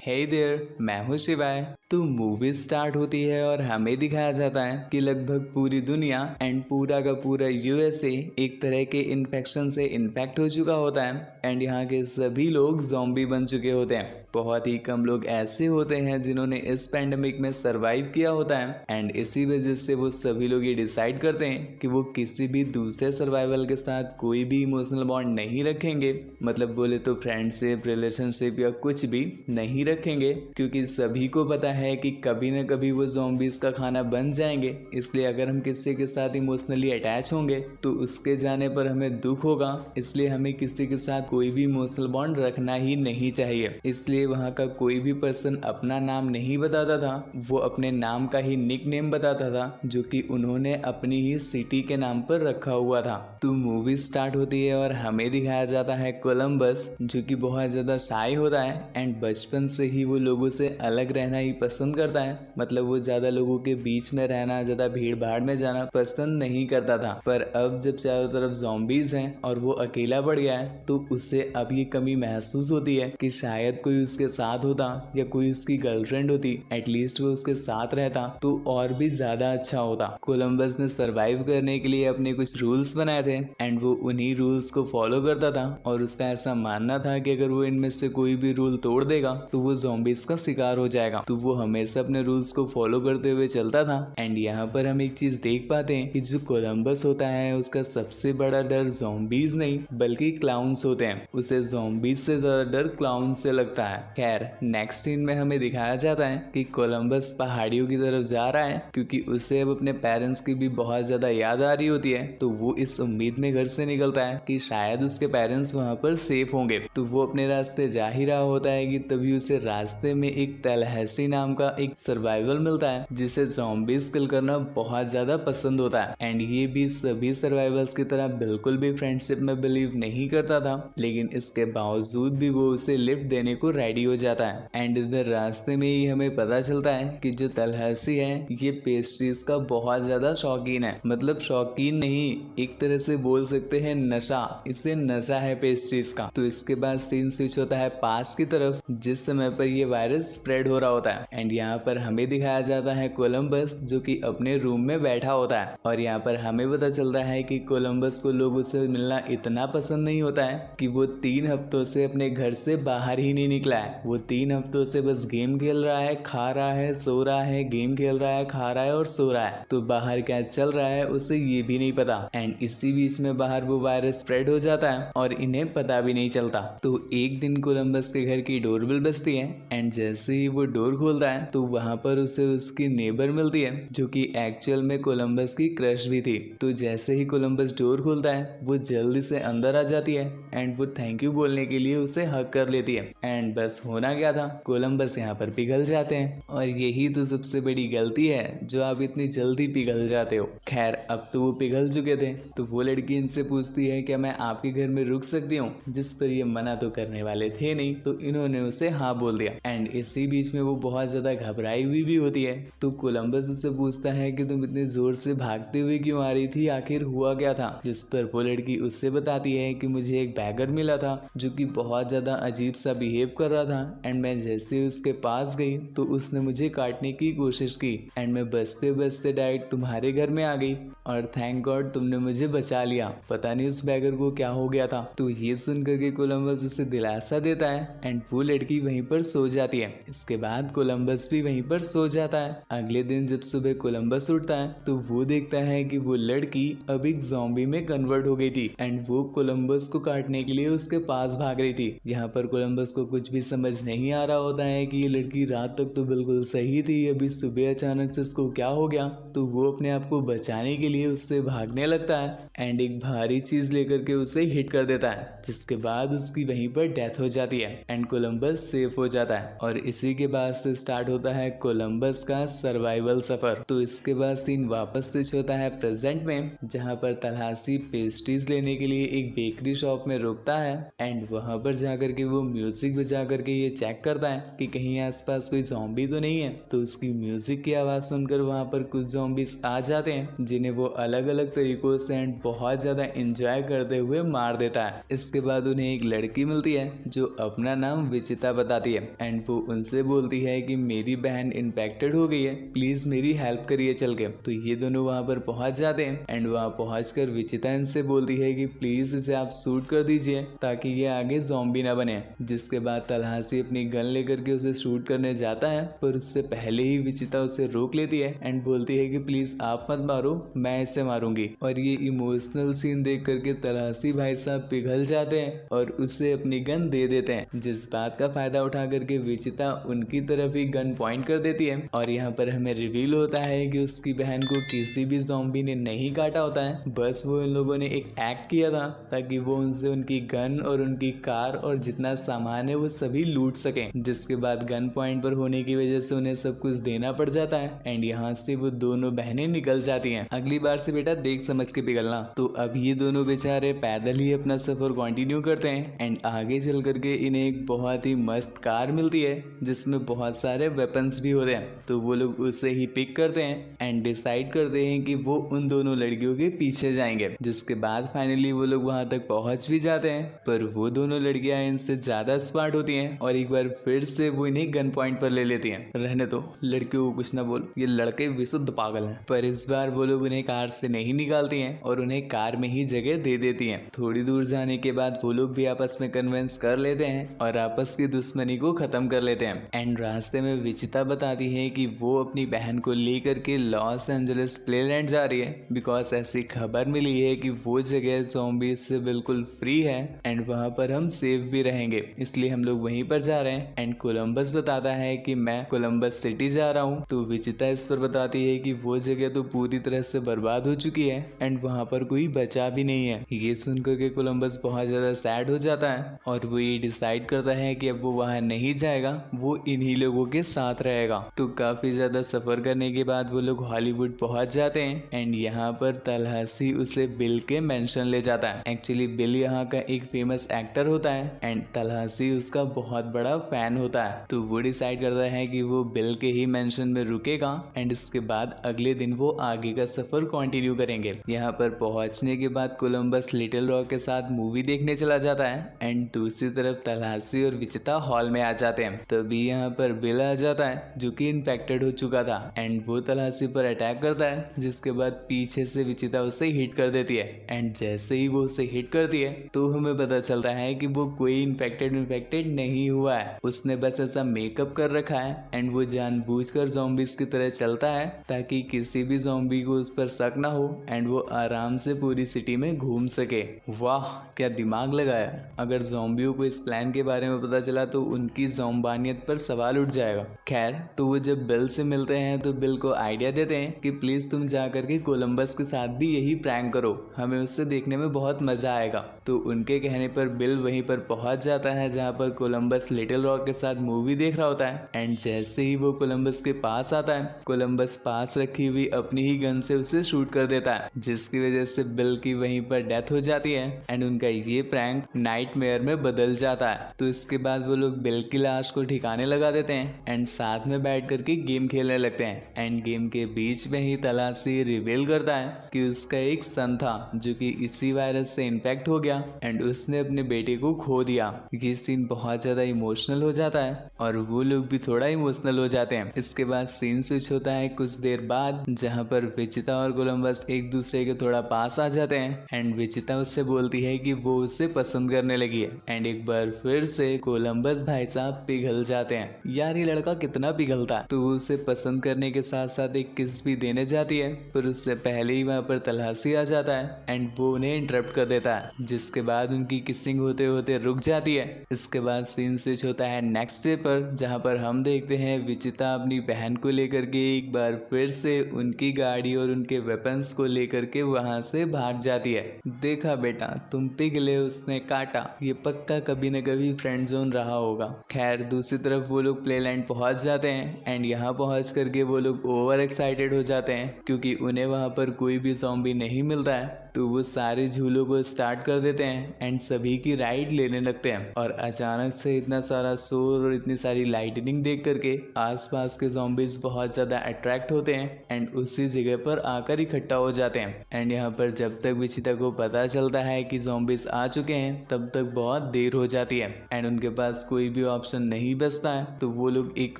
हे there, मैं हूँ शिवाय। तो मूवी स्टार्ट होती है और हमें दिखाया जाता है कि लगभग पूरी दुनिया एंड पूरा का पूरा यूएसए एक तरह के इन्फेक्शन से इन्फेक्ट हो चुका होता है एंड यहाँ के सभी लोग ज़ॉम्बी बन चुके होते हैं। बहुत ही कम लोग ऐसे होते हैं जिन्होंने इस पैंडेमिक में सरवाइव किया होता है एंड इसी वजह से वो सभी लोग ये डिसाइड करते हैं कि वो किसी भी दूसरे सर्वाइवल के साथ कोई भी इमोशनल बॉन्ड नहीं रखेंगे, मतलब बोले तो फ्रेंडशिप, रिलेशनशिप या कुछ भी नहीं रखेंगे, क्योंकि सभी को पता है कि कभी न कभी वो ज़ॉम्बीज का खाना बन जाएंगे। इसलिए अगर हम किसी के साथ इमोशनली अटैच होंगे तो उसके जाने पर हमें दुख होगा, इसलिए हमें किसी के साथ कोई भी इमोशनल बॉन्ड रखना ही नहीं चाहिए। इसलिए वहाँ का कोई भी पर्सन अपना नाम नहीं बताता था, वो अपने नाम का ही निक नेम बताता था जो कि उन्होंने अपनी ही सिटी के नाम पर रखा हुआ था। तो मूवी स्टार्ट होती है और हमें दिखाया जाता है कोलंबस, जो कि बहुत ज़्यादा शाय होता है एंड बचपन से ही वो लोगों से अलग रहना ही पसंद करता है, मतलब वो ज़्यादा लोगों के बीच में रहना, ज़्यादा भीड़ भाड़ में जाना पसंद नहीं करता था। पर अब जब चारों तरफ ज़ॉम्बीज हैं और वो अकेला पड़ गया है तो उसे अब ये कमी महसूस होती है कि शायद कोई उसके साथ होता या कोई उसकी गर्लफ्रेंड होती, एटलीस्ट वो उसके साथ रहता तो और भी ज्यादा अच्छा होता। कोलंबस ने सरवाइव करने के लिए अपने कुछ रूल्स बनाए थे एंड वो उन्हीं रूल्स को फॉलो करता था और उसका ऐसा मानना था कि अगर वो इनमें से कोई भी रूल तोड़ देगा तो वो ज़ॉम्बीज का शिकार हो जाएगा। तो वो हमेशा अपने रूल्स को फॉलो करते हुए चलता था एंड यहाँ पर हम एक चीज देख पाते हैं कि जो कोलंबस होता है उसका सबसे बड़ा डर ज़ॉम्बीज नहीं बल्कि क्लाउन्स होते हैं। उसे ज़ॉम्बीज से ज्यादा डर क्लाउन से लगता है। खैर, नेक्स्ट सीन में हमें दिखाया जाता है कि कोलंबस पहाड़ियों की तरफ जा रहा है क्योंकि उसे अब अपने पेरेंट्स की भी बहुत ज्यादा याद आ रही होती है। तो वो इस उम्मीद में घर से निकलता है कि शायद उसके पेरेंट्स वहाँ पर सेफ होंगे। तो वो अपने रास्ते जा ही रहा होता है कि तभी उसे रास्ते में एक तलहसी नाम का एक सर्वाइवल मिलता है जिसे ज़ॉम्बीज किल करना बहुत ज्यादा पसंद होता है एंड ये भी सभी सर्वाइवल्स की तरह बिल्कुल भी फ्रेंडशिप में बिलीव नहीं करता था, लेकिन इसके बावजूद भी वो उसे लिफ्ट देने को रेडी हो जाता है। एंड इधर रास्ते में ही हमें पता चलता है कि जो तलहसी है ये पेस्ट्रीज का बहुत ज्यादा शौकीन है, मतलब शौकीन नहीं, एक तरह से बोल सकते हैं नशा, इसे नशा है पेस्ट्रीज का। तो इसके बाद सीन स्विच होता है पास्ट की तरफ जिस समय पर ये वायरस स्प्रेड हो रहा होता है एंड यहाँ पर हमें दिखाया जाता है कोलंबस जो कि अपने रूम में बैठा होता है और यहाँ पर हमें पता चलता है कि कोलंबस को लोगों से मिलना इतना पसंद नहीं होता है कि वो 3 हफ्तों से अपने घर से बाहर ही नहीं निकला है। वो 3 हफ्तों से बस गेम खेल रहा है, खा रहा है, सो रहा है, गेम खेल रहा है, खा रहा है और सो रहा है। तो बाहर क्या चल रहा है उसे ये भी नहीं पता एंड इसी बीच में बाहर वो वायरस स्प्रेड हो जाता है और इन्हें पता भी नहीं चलता। तो एक दिन कोलंबस के घर की डोरबेल बजती है एंड जैसे ही वो डोर खोलता है तो वहां पर उसे उसकी नेबर मिलती है जो कि एक्चुअल में कोलंबस की क्रश भी थी। तो जैसे ही कोलंबस डोर खोलता है वो जल्दी से अंदर आ जाती है एंड वो थैंक यू बोलने के लिए उसे हक कर लेती है एंड बस होना क्या था, कोलंबस यहाँ पर पिघल जाते हैं और यही तो सबसे बड़ी गलती है जो आप इतनी जल्दी पिघल जाते हो। खैर, अब तो वो पिघल चुके थे तो वो लड़की इनसे पूछती है क्या मैं आपके घर में रुक सकती हूँ, जिस पर ये मना तो करने वाले थे नहीं तो इन्होंने उसे हाँ बोल दिया एंड इसी बीच में वो बहुत ज्यादा घबराई हुई भी होती है। तो कोलंबस उससे पूछता है कि तुम इतने जोर से भागते हुए क्यों आ रही थी, आखिर हुआ क्या था, जिस पर वो लड़की उससे बताती है कि मुझे एक बैगर मिला था जो कि बहुत ज्यादा अजीब सा बिहेव कर रहा था एंड मैं जैसे उसके पास गई तो उसने मुझे काटने की कोशिश की एंड मैं बचते बचते डायरेक्ट तुम्हारे घर में आ गई और थैंक गॉड तुमने मुझे बचा लिया, पता नहीं उस बैगर को क्या हो गया था। तो ये सुन करके कोलंबस उसे दिलासा देता है एंड वो लड़की वहीं पर सो जाती है। इसके बाद कोलंबस भी वहीं पर सो जाता है। अगले दिन जब सुबह कोलंबस उठता है तो वो देखता है कि वो लड़की अब एक ज़ॉम्बी में कन्वर्ट हो गई थी एंड वो कोलंबस को काटने के लिए उसके पास भाग रही थी। यहाँ पर कोलंबस को कुछ भी समझ नहीं आ रहा होता है कि ये लड़की रात तक तो बिल्कुल सही थी, अभी सुबह अचानक से इसको क्या हो गया। तो वो अपने आप को बचाने के लिए उससे भागने लगता है एंड एक भारी चीज लेकर के उसे हिट कर देता है जिसके बाद उसकी वहीं पर डेथ हो जाती है एंड कोलंबस सेफ हो जाता है। और इसी के बाद से स्टार्ट होता है कोलंबस का सर्वाइवल सफर। तो इसके बाद सीन वापस स्विच होता है प्रेजेंट में जहाँ पर तलाशी पेस्ट्रीज लेने के लिए एक बेकरी शॉप में रुकता है एंड वहां पर जाकर के वो म्यूजिक बजा करके ये चेक करता है कि कहीं आसपास कोई ज़ॉम्बी तो नहीं है। तो उसकी म्यूजिक की आवाज सुनकर वहां पर कुछ ज़ॉम्बीज आ जाते हैं जिन्हें वो वो अलग अलग तरीकों से एंड बहुत ज्यादा एंजॉय करते हुए मार देता है। इसके बाद उन्हें एक लड़की मिलती है जो अपना नाम विचिता बताती है एंड वो उनसे बोलती है कि मेरी बहन इन्फेक्टेड हो गई है, प्लीज मेरी हेल्प करिए चल के। तो ये दोनों वहाँ पर पहुंच जाते हैं एंड वहाँ पहुंचकर विचिता इनसे बोलती है कि प्लीज इसे आप शूट कर दीजिए ताकि ये आगे ज़ॉम्बी ना बने। जिसके बाद तलहासी अपनी गन लेकर के उसे शूट करने जाता है, पर उससे पहले ही विचिता उसे रोक लेती है एंड बोलती है कि प्लीज आप मत मारो, मैं इसे मारूंगी। और ये इमोशनल सीन देख करके तलहासी भाई साहब पिघल जाते हैं और उसे अपनी गन दे देते हैं, जिस बात का फायदा उठा करके विचिता उनकी तरफ ही गन पॉइंट कर देती है। और यहाँ पर हमें रिवील होता है कि उसकी बहन को किसी भी ज़ॉम्बी ने नहीं काटा होता है, बस वो इन लोगों ने एक एक्ट किया था ताकि वो उनसे उनकी गन और उनकी कार और जितना सामान है वो सभी लूट सके। जिसके बाद गन पॉइंट पर होने की वजह से उन्हें सब कुछ देना पड़ जाता है एंड यहाँ से वो दोनों बहनें निकल जाती हैं। अगली बार से बेटा देख समझ के पिघलना। तो अब ये दोनों बेचारे पैदल ही अपना सफर कंटिन्यू करते हैं एंड आगे चल करके इन्हें एक बहुत ही मस्त कार मिलती है जिसमें बहुत सारे वेपन्स भी होते हैं। तो वो लोग उसे ही पिक करते हैं एंड डिसाइड करते हैं कि वो उन दोनों लड़कियों के पीछे जाएंगे। जिसके बाद फाइनली वो लोग वहां तक पहुंच भी जाते हैं, पर वो दोनों लड़कियां इनसे ज्यादा स्मार्ट होती हैं और एक बार फिर से वो इन्हें गन पॉइंट पर ले लेती हैं। रहने दो, लड़कियों को कुछ ना बोल, ये लड़के विशुद्ध पागल हैं। पर इस बार वो लोग उन्हें कार से नहीं निकालती हैं और उन्हें कार में ही जगह दे देती हैं। थोड़ी दूर जाने के बाद वो लोग भी आपस में कन्विंस कर लेते हैं और आपस की दुश्मनी को खत्म कर लेते हैं। एंड रास्ते में विचिता बताती है कि वो अपनी बहन को लेकर के लॉस एंजलिस प्लेलैंड जा रही है, बिकॉज ऐसी खबर मिली है कि वो जगह ज़ॉम्बीज से बिल्कुल फ्री है एंड वहाँ पर हम सेफ भी रहेंगे, इसलिए हम लोग वहीं पर जा रहे हैं। एंड कोलंबस बताता है कि मैं कोलंबस सिटी जा रहा हूँ। तो विचिता इस पर बताती है कि वो जगह तो पूरी तरह से बर्बाद हो चुकी है एंड वहाँ पर कोई बचा भी नहीं है। ये सुनकर के कोलंबस बहुत ज्यादा सैड हो जाता है और वो ये डिसाइड करता है कि अब वो वहाँ नहीं जाएगा, वो इन्हीं लोगों के साथ रहेगा। तो काफी ज्यादा सफर करने के बाद वो लोग हॉलीवुड पहुंच जाते हैं एंड यहाँ पर तलहासी उसे बिल के मेंशन ले जाता है। एक्चुअली बिल यहाँ का एक फेमस एक्टर होता है एंड तलहासी उसका बहुत बड़ा फैन होता है। तो वो डिसाइड करता है कि वो बिल के ही मेंशन में रुकेगा एंड इसके बाद अगले दिन वो आगे का सफर कंटिन्यू करेंगे। यहाँ पर पहुंचने के बाद कोलंबस लिटिल रॉक के साथ मूवी देखने चला जाता है एंड दूसरी तरफ तलहासी और विचिता हॉल में आ जाते हैं। तभी यहाँ पर बिल आ जाता है जो कि इन्फेक्टेड हो चुका था एंड वो तलहासी पर अटैक करता है, जिसके बाद पीछे से विचिता उसे हिट कर देती है। एंड जैसे ही वो उसे हिट करती है तो हमें पता चलता है कि वो कोई इन्फेक्टेड नहीं हुआ है, उसने बस ऐसा मेकअप कर रखा है एंड वो जानबूझकर ज़ॉम्बीज की तरह चलता है ताकि किसी भी ज़ॉम्बी को उस पर शक ना हो एंड वो आराम से पूरी सिटी में घूम सके। वाह क्या दिमाग लगाया। अगर ज़ॉम्बियों को इस प्लान के बारे में पता चला तो उनकी ज़ॉम्बानियत पर सवाल उठ जाएगा। खैर, तो वो जब बिल से मिलते हैं तो बिल को आइडिया देते हैं कि प्लीज तुम जा करके कोलंबस के साथ भी यही प्रैंक करो, हमें उससे देखने में बहुत मजा आएगा। तो उनके कहने पर बिल वहीं पर पहुंच जाता है जहां पर कोलंबस लिटिल रॉक के साथ मूवी देख रहा होता है एंड जैसे ही वो कोलंबस के पास आता है, कोलंबस पास रखी हुई अपनी ही गन से उसे शूट कर देता है, जिसकी वजह से बिल की वहीं पर डेथ हो जाती है एंड उनका ये प्रैंक नाइटमेयर में बदल जाता है। तो इसके बाद वो लोग बिल की लाश को ठिकाने लगा देते हैं एंड साथ में बैठ करके गेम खेलने लगते हैं। एंड गेम के बीच में ही तलाशी रिवील करता है कि उसका एक सन था जो कि इसी वायरस से इन्फेक्ट हो गया एंड उसने अपने बेटे को खो दिया। ये सीन बहुत ज्यादा इमोशनल हो जाता है और वो लोग भी थोड़ा इमोशनल हो जाते हैं। इसके बाद सीन स्विच होता है कुछ देर बाद, जहाँ पर विचिता और कोलंबस एक दूसरे के थोड़ा पास आ जाते हैं एंड विचिता उससे बोलती है कि वो उसे पसंद करने लगी है एंड एक बार फिर से कोलंबस भाई साहब पिघल जाते हैं। यार ये लड़का कितना पिघलता है। तो वो उसे पसंद करने के साथ साथ एक किस भी देने जाती है, पर उससे पहले ही वहाँ पर तलाशी आ जाता है एंड वो उन्हें इंटरप्ट कर देता है, जिसके बाद उनकी किसिंग होते होते रुक जाती है। इसके बाद सीन स्विच होता है नेक्स्ट डे पर, जहाँ पर हम देखते हैं विचिता अपनी बहन को लेकर के एक बार फिर से उनकी गाड़ी और उनके वेपन्स को लेकर के वहाँ से भाग जाती है। देखा बेटा तुम पिघले, उसने काटा, ये पक्का कभी न कभी फ्रेंड जोन रहा होगा। खैर दूसरी तरफ वो लोग प्लेलैंड पहुंच जाते हैं एंड यहाँ पहुंच करके वो लोग ओवर एक्साइटेड हो जाते हैं क्योंकि उन्हें वहाँ पर कोई भी ज़ॉम्बी नहीं मिलता है। तो वो सारे झूलों को स्टार्ट कर देते हैं एंड सभी की राइड लेने लगते हैं और अचानक से इतना सारा शोर और इतनी सारी लाइटनिंग देख करके आसपास के ज़ॉम्बीज बहुत ज़्यादा अट्रैक्ट होते हैं एंड उसी जगह पर आकर आकर इकट्ठा हो जाते हैं। एंड यहाँ पर जब तक विचिता को पता चलता है कि ज़ॉम्बीज आ चुके हैं तब तक बहुत देर हो जाती है एंड उनके पास कोई भी ऑप्शन नहीं बचता है। तो वो लोग एक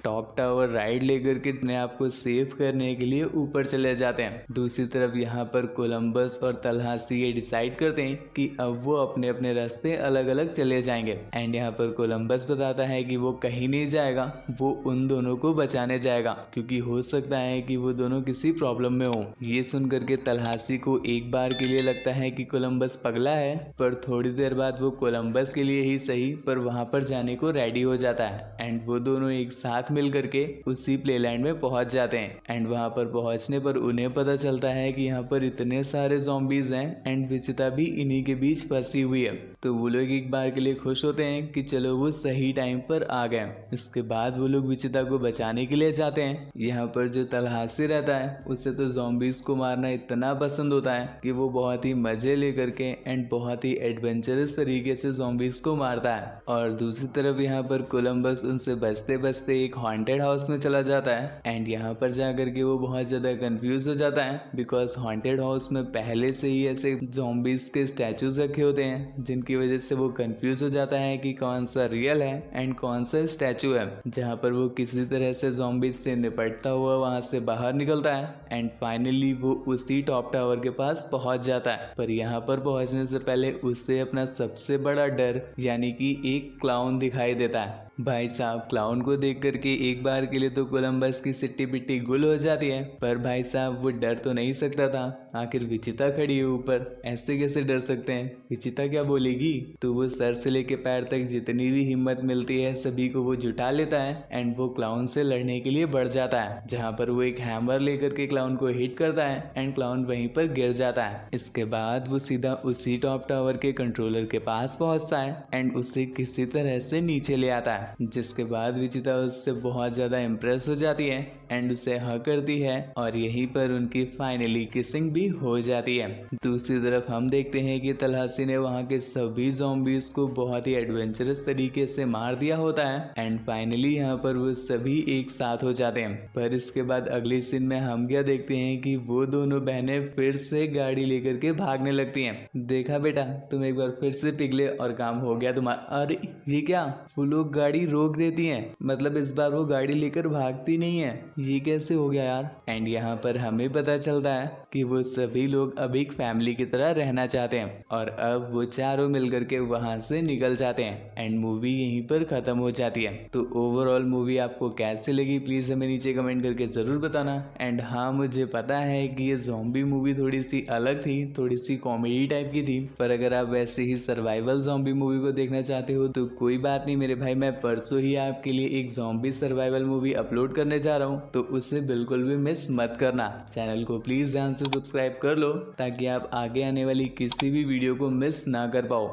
टॉप टावर राइड लेकर के अपने आप को सेव करने के लिए ऊपर चले जाते हैं। दूसरी तरफ यहाँ पर कोलंबस और तल्हासी ये डिसाइड करते हैं कि अब वो अपने अपने रास्ते अलग अलग चले जाएंगे। एंड यहाँ पर कोलंबस बताता है कि वो कहीं नहीं जाएगा, वो उन दोनों को बचाने जाएगा क्योंकि हो सकता है कि वो दोनों किसी प्रॉब्लम में हो। ये सुन करके तल्हासी को एक बार के लिए लगता है कि कोलंबस पगला है, पर थोड़ी देर बाद वो कोलंबस के लिए ही सही पर वहां पर जाने को रेडी हो जाता है। एंड वो दोनों एक साथ मिल करके उसी प्लेलैंड में पहुंच जाते हैं। एंड वहां पर पहुंचने पर उन्हें पता चलता है कि यहाँ पर इतने सारे ज़ॉम्बीज हैं एंड विचिता भी इन्हीं के बीच फंसी हुई है। तो वो लोग एक बार के लिए खुश होते हैं कि चलो वो सही टाइम पर आ गए। इसके बाद वो लोग विचिता को बचाने के लिए जाते हैं। यहाँ पर जो तल्हासी रहता है उसे तो ज़ॉम्बीज को मारना इतना पसंद होता है कि वो बहुत ही मजे लेकर के एंड बहुत ही एडवेंचरस तरीके से ज़ॉम्बीज को मारता है। और दूसरी तरफ यहाँ पर कोलंबस उनसे बचते बचते एक हॉन्टेड हाउस में चला जाता है। एंड यहाँ पर जाकर के वो बहुत ज़्यादा कंफ्यूज हो जाता है बिकॉज हॉन्टेड हाउस में पहले से ही ऐसे ज़ॉम्बीज के स्टैचूज रखे होते हैं जिनकी वजह से वो कंफ्यूज हो जाता है कि कौन सा रियल है एंड कौन सा स्टैचू है। जहाँ पर वो किसी तरह से ज़ॉम्बीज से निपटता हुआ वहाँ से बाहर निकलता है एंड फाइनली वो उसी टॉप टावर के पास पहुँच जाता है। पर यहाँ पर पहुँचने से पहले उसे अपना सबसे बड़ा डर यानी कि एक क्लाउन दिखाई देता है। भाई साहब क्लाउन को देख करके एक बार के लिए तो कोलंबस की सिट्टी पिट्टी गुल हो जाती है, पर भाई साहब वो डर तो नहीं सकता था, आखिर विचिता खड़ी है ऊपर, ऐसे कैसे डर सकते हैं, विचिता क्या बोलेगी। तो वो सर से लेके पैर तक जितनी भी हिम्मत मिलती है सभी को वो जुटा लेता है एंड वो क्लाउन से लड़ने के लिए बढ़ जाता है। जहाँ पर वो एक हैमर लेकर के क्लाउन को हिट करता है एंड क्लाउन वहीं पर गिर जाता है। इसके बाद वो सीधा उसी टॉप टावर के कंट्रोलर के पास पहुंचता है एंड उसे किसी तरह से नीचे ले आता है, जिसके बाद विचिता उससे बहुत ज्यादा इम्प्रेस हो जाती है एंड उसे हक करती है और यहीं पर उनकी फाइनली किसिंग भी हो जाती है। दूसरी तरफ हम देखते हैं कि तल्हासी ने वहां के सभी ज़ॉम्बीज को बहुत ही एडवेंचरस तरीके से मार दिया होता है एंड फाइनली यहाँ पर वो सभी एक साथ हो जाते हैं। पर इसके बाद अगली सीन में हम क्या देखते हैं कि वो दोनों बहनें फिर से गाड़ी लेकर के भागने लगती हैं। देखा बेटा, तुम एक बार फिर से पिघले और काम हो गया तुम्हारा। अरे ये क्या, वो लोग गाड़ी रोक देती हैं, मतलब इस बार वो गाड़ी लेकर भागती नहीं है, ये कैसे हो गया यार। एंड यहाँ पर हमें पता चलता है कि वो सभी लोग अब एक फैमिली की तरह रहना चाहते हैं और अब वो चारों मिलकर के वहां से निकल जाते हैं एंड मूवी यहीं पर खत्म हो जाती है। तो ओवरऑल मूवी आपको कैसी लगी प्लीज हमें नीचे कमेंट करके जरूर बताना। एंड हाँ, मुझे पता है कि ये ज़ॉम्बी मूवी थोड़ी सी अलग थी, थोड़ी सी कॉमेडी टाइप की थी, पर अगर आप वैसे ही सर्वाइवल ज़ॉम्बी मूवी को देखना चाहते हो तो कोई बात नहीं मेरे भाई, मैं परसों ही आपके लिए एक ज़ॉम्बी सर्वाइवल मूवी अपलोड करने जा रहा हूँ, तो उसे बिल्कुल भी मिस मत करना। चैनल को प्लीज ध्यान से सब्सक्राइब कर लो ताकि आप आगे आने वाली किसी भी वीडियो को मिस ना कर पाओ।